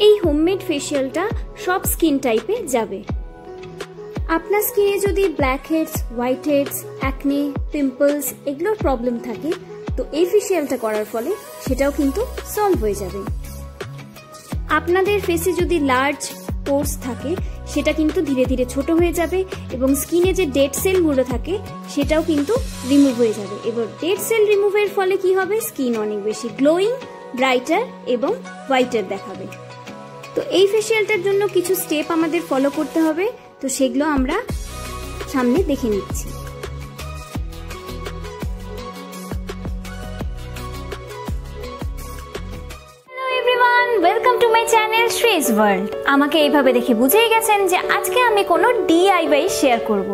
এই হোমমেড ফেশিয়ালটা সব স্কিন টাইপে যাবে। আপনার স্কিনে যদি blackheads, whiteheads, acne, pimples এগুলোর প্রবলেম থাকে তো এই ফেশিয়ালটা করার ফলে সেটাও কিন্তু সলভ হয়ে যাবে। আপনাদের ফেসে যদি লার্জ পোরস থাকে সেটা কিন্তু ধীরে ধীরে ছোট হয়ে যাবে এবং স্কিনে যে ডেড সেলগুলো থাকে সেটাও কিন্তু রিমুভ হয়ে যাবে। এবার ডেড সেল রিমুভের ফলে কি হবে, স্কিন অনেক বেশি গ্লোয়িং, ব্রাইটার এবং হোয়াইটার দেখাবে। তো এই ফেশিয়ালটার জন্য কিছু স্টেপ আমাদের ফলো করতে হবে, তো সেগুলো আমরা সামনে দেখে নিচ্ছি। ওয়েলকাম টু মাই চ্যানেল শ্রেজ ওয়ার্ল্ড। আমাকে এইভাবে দেখে বুঝেই গেছেন যে আজকে আমি কোনো ডিআইওয়াই শেয়ার করব।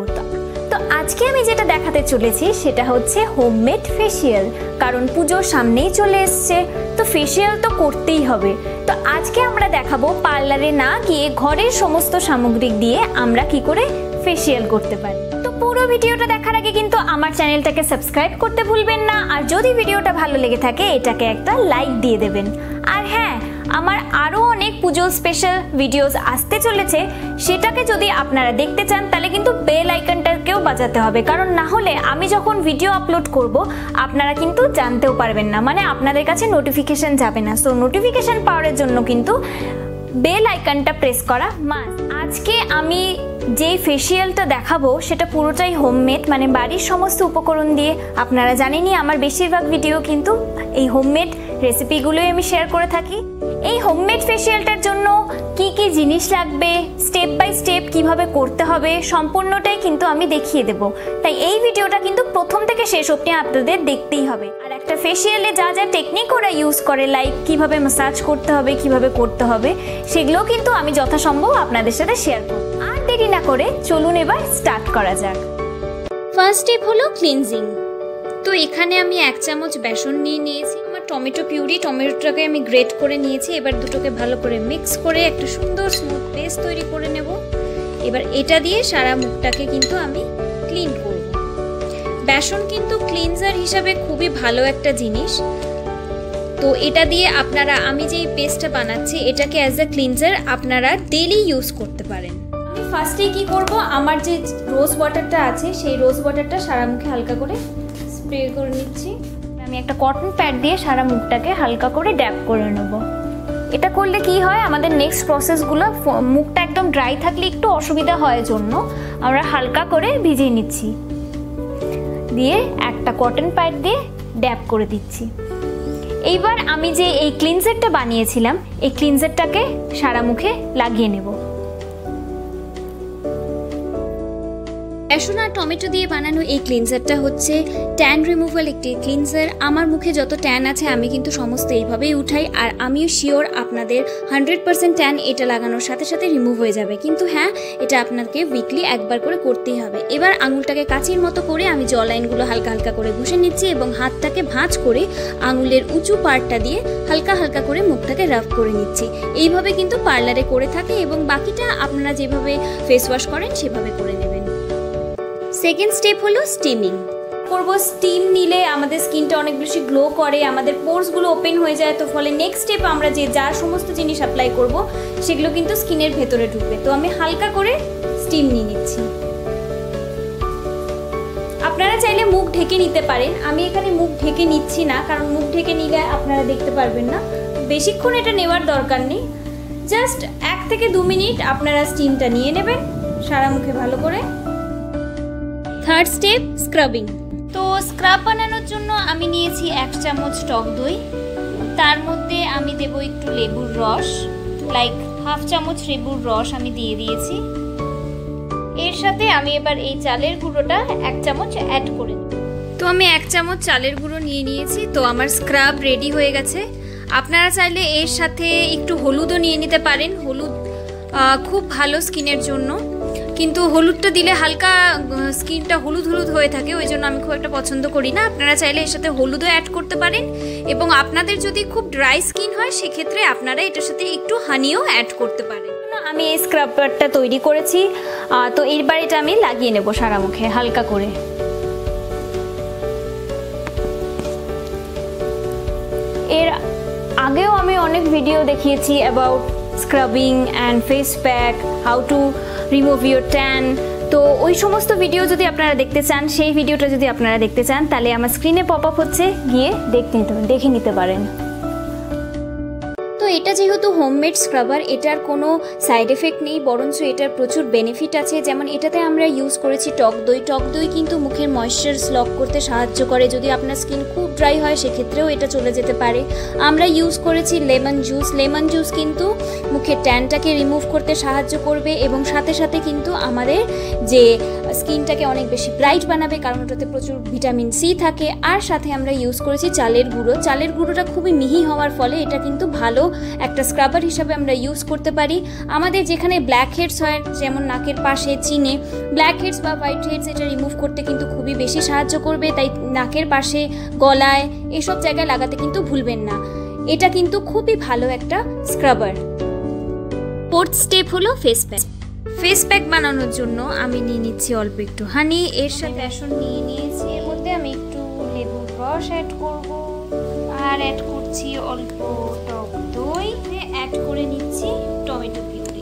তো আজকে আমি যেটা দেখাতে চলেছি সেটা হচ্ছে হোমমেড ফেশিয়াল, কারণ পুজোর সামনেই চলে এসছে, তো ফেশিয়াল তো করতেই হবে। তো আজকে আমরা দেখাবো পার্লারে না গিয়ে ঘরের সমস্ত সামগ্রী দিয়ে আমরা কি করে ফেশিয়াল করতে পারি। তো পুরো ভিডিওটা দেখার আগে কিন্তু আমার চ্যানেলটাকে সাবস্ক্রাইব করতে ভুলবেন না, আর যদি ভিডিওটা ভালো লেগে থাকে এটাকে একটা লাইক দিয়ে দেবেন। আর হ্যাঁ, আমার আরও অনেক পুজো স্পেশাল ভিডিওস আসতে চলেছে, সেটাকে যদি আপনারা দেখতে চান তাহলে কিন্তু বেল আইকনটাকেও বাজাতে হবে, কারণ না হলে আমি যখন ভিডিও আপলোড করব আপনারা কিন্তু জানতেও পারবেন না, মানে আপনাদের কাছে নোটিফিকেশন যাবে না। সো নোটিফিকেশন পাওয়ার জন্য কিন্তু বেল আইকনটা প্রেস করা মাস্ট। আজকে আমি যেই ফেশিয়ালটা দেখাবো সেটা পুরোটাই হোমমেড, মানে বাড়ির সমস্ত উপকরণ দিয়ে। আপনারা জানেনই আমার বেশিরভাগ ভিডিও কিন্তু এই হোমমেড রেসিপিগুলোই আমি শেয়ার করে থাকি। এই হোমমেড ফেশিয়ালটার জন্য কি কি জিনিস লাগবে, স্টেপ বাই স্টেপ কিভাবে করতে হবে, সম্পূর্ণটাই কিন্তু আমি দেখিয়ে দেব। তাই এই ভিডিওটা কিন্তু প্রথম থেকে শেষ অবধি আপনাদের দেখতেই হবে। আর একটা ফেশিয়ালে যা যা টেকনিক ওরা ইউজ করে, লাইক কিভাবে ম্যাসাজ করতে হবে, কিভাবে করতে হবে, সেগুলো কিন্তু আমি যথাসম্ভব আপনাদের সাথে শেয়ার করব। আর দেরি না করে চলুন এবার স্টার্ট করা যাক। ফার্স্ট স্টেপ হলো ক্লিনজিং। তো এখানে আমি 1 চামচ বেসন নিয়ে নিয়েছি। আমার টমেটো পিউরি, টমেটোটাকে আমি গ্রেট করে নিয়েছি। এবার দুটোকে ভালো করে মিক্স করে একটা সুন্দর স্মুথ পেস্ট তৈরি করে নেব। এবার এটা দিয়ে সারা মুখটাকে কিন্তু আমি ক্লিন করব। বেসন কিন্তু ক্লিনজার হিসাবে খুবই ভালো একটা জিনিস। তো এটা দিয়ে আপনারা, আমি যে পেস্টটা বানাচ্ছি এটাকে অ্যাজ এ ক্লিনজার আপনারা ডেইলি ইউজ করতে পারেন। আমি ফার্স্টেই কি করব, আমার যে রোজ ওয়াটারটা আছে সেই রোজ ওয়াটারটা সারা মুখে হালকা করে স্প্রে করে নিচ্ছি। আমি একটা কটন প্যাড দিয়ে সারা মুখটাকে হালকা করে ড্যাপ করে নেব। এটা করলে কি হয়, আমাদের নেক্সট প্রসেসগুলো, মুখটা একদম ড্রাই থাকলে একটু অসুবিধা হয় জন্য আমরা হালকা করে ভিজিয়ে নিচ্ছি, দিয়ে একটা কটন প্যাড দিয়ে ড্যাপ করে দিচ্ছি। এইবার আমি যে এই ক্লিনজারটা বানিয়েছিলাম এই ক্লিনজারটাকে সারা মুখে লাগিয়ে নেব। বেসন আর টমেটো দিয়ে বানানো এই ক্লিনজারটা হচ্ছে ট্যান রিমুভাল একটি ক্লিনজার। আমার মুখে যত ট্যান আছে আমি কিন্তু সমস্ত এইভাবেই উঠাই, আর আমিও শিওর আপনাদের 100% ট্যান এটা লাগানোর সাথে সাথে রিমুভ হয়ে যাবে। কিন্তু হ্যাঁ, এটা আপনাকে উইকলি একবার করে করতেই হবে। এবার আঙুলটাকে কাঁচির মতো করে আমি জ লাইনগুলো হালকা হালকা করে ঘষে নিচ্ছি এবং হাতটাকে ভাঁজ করে আঙুলের উঁচু পার্টটা দিয়ে হালকা হালকা করে মুখটাকে রাফ করে নিচ্ছি। এইভাবে কিন্তু পার্লারে করে থাকে এবং বাকিটা আপনারা যেভাবে ফেস ওয়াশ করেন সেভাবে করে নেবেন। সেকেন্ড স্টেপ হলো স্টিমিং করব। স্টিম নিলে আমাদের স্কিনটা অনেক বেশি গ্লো করে, আমাদের পোরসগুলো ওপেন হয়ে যায়। তো ফলে নেক্সট স্টেপ আমরা যে যা সমস্ত জিনিস অ্যাপ্লাই করব সেগুলো কিন্তু স্কিনের ভেতরে ঢুকবে। তো আমি হালকা করে স্টিম নিয়ে নিচ্ছি। আপনারা চাইলে মুখ ঢেকে নিতে পারেন, আমি এখানে মুখ ঢেকে নিচ্ছি না, কারণ মুখ ঢেকে নিলে আপনারা দেখতে পারবেন না। বেশিক্ষণ এটা নেওয়ার দরকার নেই, জাস্ট 1 থেকে 2 মিনিট আপনারা স্টিমটা নিয়ে নেবেন সারা মুখে ভালো করে। Third step scrubbing. তো স্ক্রাব বানানোর জন্য আমি নিয়েছি 1 চামচ টক দই, তার মধ্যে আমি দেব একটু লেবুর রস, লাইক 1/2 চামচ লেবুর রস আমি দিয়ে দিয়েছি। এর সাথে আমি এবার এই চালের গুঁড়োটা 1 চামচ অ্যাড করে দেব। তো আমি 1 চামচ চালের গুঁড়ো নিয়ে নিয়েছি। তো আমার স্ক্রাব রেডি হয়ে গেছে। আপনারা চাইলে এর সাথে একটু হলুদও নিয়ে নিতে পারেন, হলুদ খুব ভালো স্কিনের জন্য, কিন্তু হলুদটা দিলে হালকা স্কিনটা হলুদ হলুদ হয়ে থাকে, ওই জন্য আমি খুব একটা পছন্দ করি না। আপনারা চাইলে এর সাথে হলুদও অ্যাড করতে পারেন, এবং আপনাদের যদি খুব ড্রাই স্কিন হয় সেক্ষেত্রে আপনারা এটার সাথে একটু হানিও অ্যাড করতে পারেন। আমি এই স্ক্রাবটা তৈরি করেছি। তো এবার এটা আমি লাগিয়ে নেব সারা মুখে হালকা করে। এর আগেও আমি অনেক ভিডিও দেখিয়েছি about scrubbing and face pack, how to remove your tan. তো ওই সমস্ত ভিডিও যদি আপনারা দেখতে চান, সেই ভিডিওটা যদি আপনারা দেখতে চান, তাহলে আমার স্ক্রিনে পপ আপ হচ্ছে, গিয়ে দেখে নিতে পারেন। তো এটা যেহেতু হোমমেড স্ক্রাবার, এটার কোনো সাইড এফেক্ট নেই, বরঞ্চ এটার প্রচুর বেনিফিট আছে। যেমন এটাতে আমরা ইউজ করেছি টক দই। টক দই কিন্তু মুখের ময়েশ্চার লক করতে সাহায্য করে। যদি আপনার স্কিন খুব ড্রাই হয় সেক্ষেত্রেও এটা চলে যেতে পারে। আমরা ইউজ করেছি লেমন জুস। লেমন জুস কিন্তু মুখের ট্যানটাকে রিমুভ করতে সাহায্য করবে এবং সাথে সাথে কিন্তু আমাদের যে স্কিনটাকে অনেক বেশি ব্রাইট বানাবে, কারণ ওটাতে প্রচুর ভিটামিন সি থাকে। আর সাথে আমরা ইউজ করেছি চালের গুঁড়ো। চালের গুঁড়োটা খুবই মিহি হওয়ার ফলে এটা কিন্তু ভালো একটা স্ক্রাবার হিসাবে আমরা ইউজ করতে পারি। আমাদের যেখানে ব্ল্যাক হেডস হয়, যেমন নাকের পাশে, চিনে, ব্ল্যাক হেডস বা হোয়াইট হেডস, এটা রিমুভ করতে কিন্তু খুবই বেশি সাহায্য করবে। তাই নাকের পাশে, গলায়, এসব জায়গায় লাগাতে কিন্তু ভুলবেন না। এটা কিন্তু খুবই ভালো একটা স্ক্রাবার। ফোর্থ স্টেপ হলো ফেস প্যাক। ফেস প্যাক বানানোর জন্য আমি নিয়ে নিচ্ছি অল্প একটু হানি, এর সাথে বেসন নিয়ে নিয়েছি। এর মধ্যে আমি একটু লেবুর রস অ্যাড করব, আর অ্যাড করছি অল্প টক দই, অ্যাড করে নিচ্ছি টমেটো পিউরি।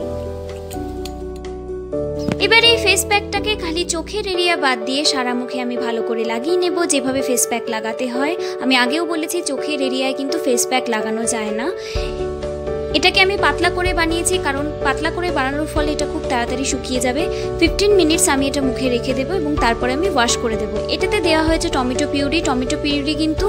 এবার এই ফেস প্যাকটাকে খালি চোখের এরিয়া বাদ দিয়ে সারা মুখে আমি ভালো করে লাগিয়ে নেব, যেভাবে ফেস প্যাক লাগাতে হয়। আমি আগেও বলেছি চোখের এরিয়ায় কিন্তু ফেস প্যাক লাগানো যায় না। এটাকে আমি পাতলা করে বানিয়েছি, কারণ পাতলা করে বানানোর ফলে এটা খুব তাড়াতাড়ি শুকিয়ে যাবে। 15 মিনিটস আমি এটা মুখে রেখে দেবো এবং তারপরে আমি ওয়াশ করে দেবো। এটাতে দেওয়া হয়েছে টমেটো পিউরি। টমেটো পিউরি কিন্তু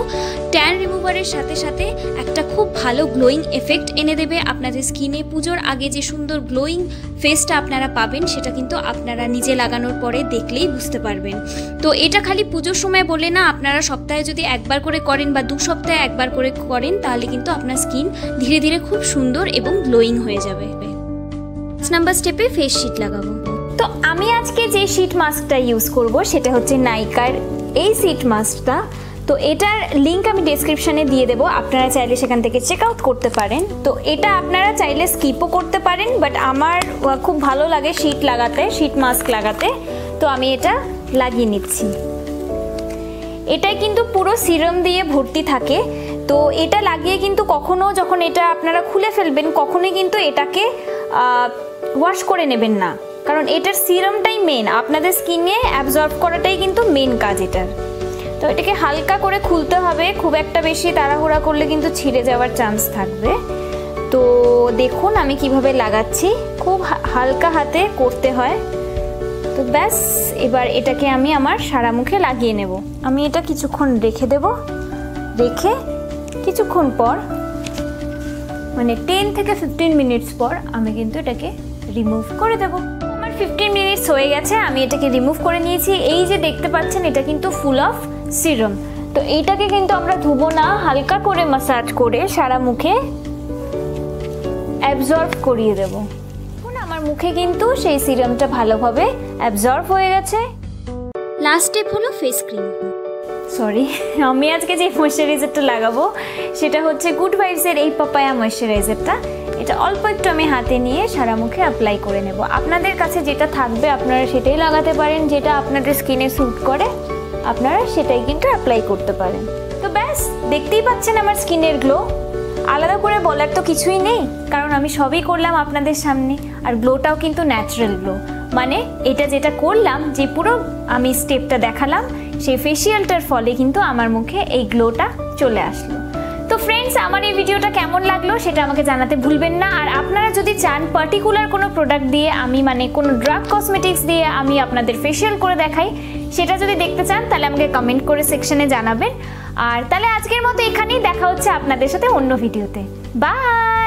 ট্যান রিমুভারের সাথে সাথে একটা খুব ভালো গ্লোয়িং এফেক্ট এনে দেবে আপনাদের স্কিনে। পুজোর আগে যে সুন্দর গ্লোয়িং ফেসটা আপনারা পাবেন, সেটা কিন্তু আপনারা নিজে লাগানোর পরে দেখলেই বুঝতে পারবেন। তো এটা খালি পুজোর সময় বলে না, আপনারা সপ্তাহে যদি একবার করে করেন বা 2 সপ্তাহে একবার করে করেন, তাহলে কিন্তু আপনার স্কিন ধীরে ধীরে খুব সুন্দর এবং গ্লোয়িং হয়ে যাবে। 5 নাম্বার স্টেপে ফেস শীট লাগাবো। তো আমি আজকে যে শীট মাস্কটা ইউজ করব সেটা হচ্ছে নাইকার এই শীট মাস্কটা। তো এটার লিঙ্ক আমি ডেসক্রিপশনে দিয়ে দেবো, আপনারা চাইলে সেখান থেকে চেক আউট করতে পারেন। তো এটা আপনারা চাইলে স্কিপও করতে পারেন, বাট আমার খুব ভালো লাগে শীট লাগাতে, শীট মাস্ক লাগাতে। তো আমি এটা লাগিয়ে নিচ্ছি। এটাই কিন্তু পুরো সিরাম দিয়ে ভর্তি থাকে। তো এটা লাগিয়ে কিন্তু কখনো, যখন এটা আপনারা খুলে ফেলবেন, কখনোই কিন্তু এটাকে ওয়াশ করে নেবেন না, কারণ এটার সিরামটাই মেন, আপনাদের স্কিনে অ্যাবজর্ব করাটাই কিন্তু মেন কাজ এটার। তো এটাকে হালকা করে খুলতে হবে, খুব একটা বেশি তাড়াহুড়া করলে কিন্তু ছিঁড়ে যাওয়ার চান্স থাকবে। তো দেখুন আমি কিভাবে লাগাচ্ছি, খুব হালকা হাতে করতে হয়। তো ব্যাস, এবার এটাকে আমি আমার সারা মুখে লাগিয়ে নেব। আমি এটা কিছুক্ষণ রেখে দেব, রেখে কিছুক্ষণ পর, মানে 10 থেকে 15 মিনিটস পর আমি কিন্তু এটাকে রিমুভ করে দেব। আমার 15 মিনিটস হয়ে গেছে, আমি এটাকে রিমুভ করে নিয়েছি। এই যে দেখতে পাচ্ছেন, এটা কিন্তু ফুল অফ সিরাম। তো এইটাকে কিন্তু আমরা ধুবো না, হালকা করে ম্যাসাজ করে সারা মুখে অ্যাবজর্ব করিয়ে দেব। এখন আমার মুখে কিন্তু সেই সিরামটা ভালোভাবে অ্যাবজর্ব হয়ে গেছে। লাস্ট স্টেপ হলো ফেস ক্রিম। সরি, আমি আজকে যে ময়শ্চারাইজারটা লাগাবো সেটা হচ্ছে গুড ভাইবসের এই পাপায়া ময়শ্চারাইজারটা। এটা অল্প একটু আমি হাতে নিয়ে সারা মুখে অ্যাপ্লাই করে নেব। আপনাদের কাছে যেটা থাকবে আপনারা সেটাই লাগাতে পারেন, যেটা আপনাদের স্কিনে স্যুট করে আপনারা সেটাই কিন্তু অ্যাপ্লাই করতে পারেন। তো ব্যাস, দেখতেই পাচ্ছেন আমার স্কিনের গ্লো। আলাদা করে বলার তো কিছুই নেই, কারণ আমি সবই করলাম আপনাদের সামনে। আর গ্লোটাও কিন্তু ন্যাচারাল গ্লো, মানে এটা যেটা করলাম, যে পুরো আমি স্টেপটা দেখালাম, সেই ফেসিয়ালটার ফলে কিন্তু আমার মুখে এই গ্লোটা চলে আসলো। তো ফ্রেন্ডস, আমার এই ভিডিওটা কেমন লাগলো সেটা আমাকে জানাতে ভুলবেন না। আর আপনারা যদি চান পার্টিকুলার কোনো প্রোডাক্ট দিয়ে আমি, মানে কোনো ড্রাগ কসমেটিক্স দিয়ে আমি আপনাদের ফেসিয়াল করে দেখাই, সেটা যদি দেখতে চান তাহলে আমাকে কমেন্ট করে সেকশনে জানাবেন। আর তাহলে আজকের মতো এখানেই, দেখা হচ্ছে আপনাদের সাথে অন্য ভিডিওতে। বাই।